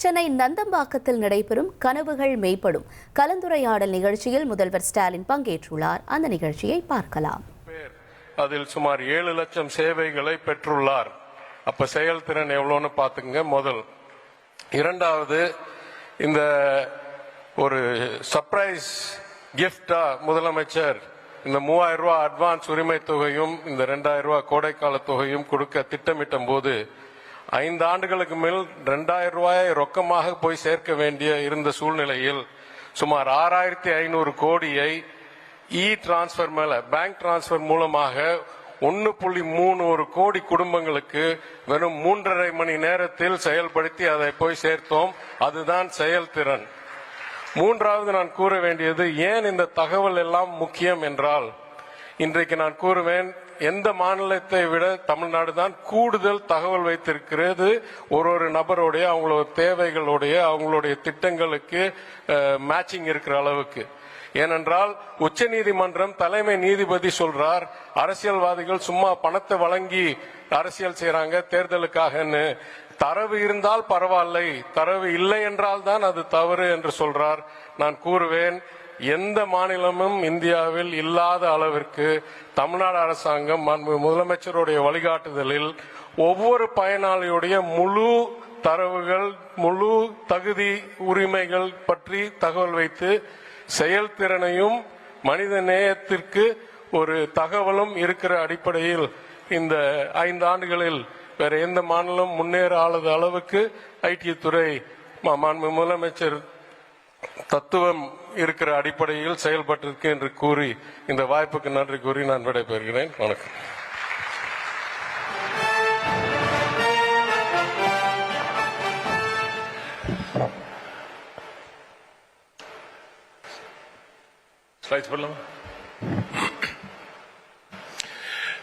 சென்னை நந்தம்பாக்கத்தில் நடைபெறும் கனவுகள் மெய்ப்படும் கலந்துரையாடல் நிகழ்ச்சியில் முதல்வர் ஸ்டாலின் பங்கேற்றுள்ளார். அந்த நிகழ்ச்சியை பார்க்கலாம். அதில் சுமார் 7 லட்சம் சேவைகளை பெற்றுள்ளார். அப்ப செயல்திறன் எவ்வளவுன்னு பாத்துங்க. முதல். இரண்டாவது, இந்த ஒரு சர்ப்ரைஸ் கிஃப்டா முதலமைச்சர் இந்த 3000 ரூபாய் அட்வான்ஸ் உரிமை தொகையும் இந்த 2000 ரூபாய் கோடைக்கால தொகையும் கொடுக்க திட்டமிட்ட போது 5 ஆண்டுகளுக்கு மேல் 2000 ரூபாயை ரொக்கமாக போய் சேர்க்க வேண்டிய இருந்த சூழ்நிலையில் சுமார் 6500 கோடியை டிரான்ஸ்பர் மேல பேங்க் டிரான்ஸ்பர் மூலமாக 1.31 கோடி குடும்பங்களுக்கு வெறும் 3.5 மணி நேரத்தில் செயல்படுத்தி அதை போய் சேர்த்தோம். அதுதான் செயல்திறன். மூன்றாவது நான் கூற வேண்டியது, ஏன் இந்த தகவல் எல்லாம் முக்கியம் என்றால், இன்றைக்கு நான் கூறுவேன், எந்த மாநிலத்தை விட தமிழ்நாடு தான் கூடுதல் தகவல் வைத்திருக்கிறது. ஒரு நபருடைய அவங்களோட தேவைகளுடைய அவங்களுடைய திட்டங்களுக்கு மேட்சிங் இருக்கிற அளவுக்கு. ஏனென்றால் உச்சநீதிமன்றம் தலைமை நீதிபதி சொல்றார், அரசியல்வாதிகள் சும்மா பணத்தை வழங்கி அரசியல் செய்யறாங்க தேர்தலுக்காகன்னு. தரவு இருந்தால் பரவாயில்லை, தரவு இல்லை என்றால் தான் அது தவறு என்று சொல்றார். நான் கூறுவேன், எந்த மாநிலமும் இந்தியாவில் இல்லாத அளவிற்கு தமிழ்நாடு அரசாங்கம் முதலமைச்சருடைய வழிகாட்டுதலில் ஒவ்வொரு பயனாளியுடைய முழு தரவுகள், முழு தகுதி உரிமைகள் பற்றி தகவல் வைத்து செயல்திறனையும் மனித நேயத்திற்கு ஒரு தகவலும் இருக்கிற அடிப்படையில் இந்த 5 ஆண்டுகளில் வேற எந்த மாநிலம் முன்னேறாத அளவுக்கு ஐடி துறை முதலமைச்சர் தத்துவம் இருக்கிற அடிப்படையில் செயல்பட்டிருக்கு என்று கூறி இந்த வாய்ப்புக்கு நன்றி கூறி நான் விடைபெறுகிறேன். வணக்கம்.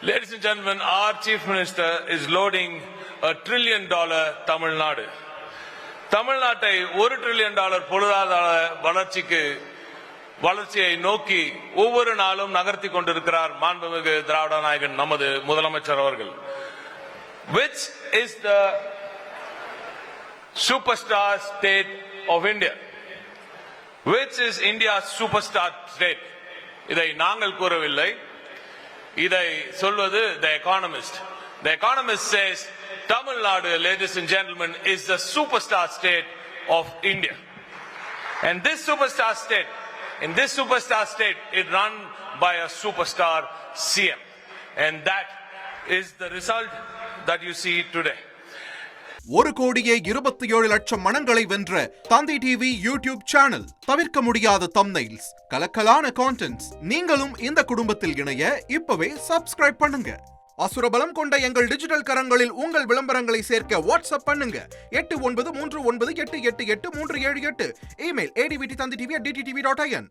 Ladies and gentlemen, our Chief Minister is loading $1 trillion Tamil Nadu. தமிழ்நாட்டை $1 trillion பொருளாதார வளர்ச்சியை நோக்கி ஒவ்வொரு நாளும் நகர்த்தி கொண்டிருக்கிறார் மாண்புமிகு திராவிட நாயகன் நமது முதலமைச்சர் அவர்கள். Which is the superstar state of India? Which is India's superstar state? இதை நாங்கள் கூறவில்லை, இதை சொல்வது The Economist. The Economist says Tamil Nadu, ladies and gentlemen, is the superstar state of India. And this superstar state, is run by a superstar CM. And that is the result that you see today. 1,27,00,000 மனங்களை வென்ற தந்தி TV YouTube channel. தவிர்க்க முடியாத thumbnails, கலக்கலான contents. நீங்களும் இந்த குடும்பத்தில் இணைய இப்பவே subscribe பண்ணுங்க. அசுரபலம் கொண்ட எங்கள் டிஜிட்டல் கரங்களில் உங்கள் விளம்பரங்களை சேர்க்க வாட்ஸ்அப் பண்ணுங்க. 8939888838. Email advttv@dttv.in.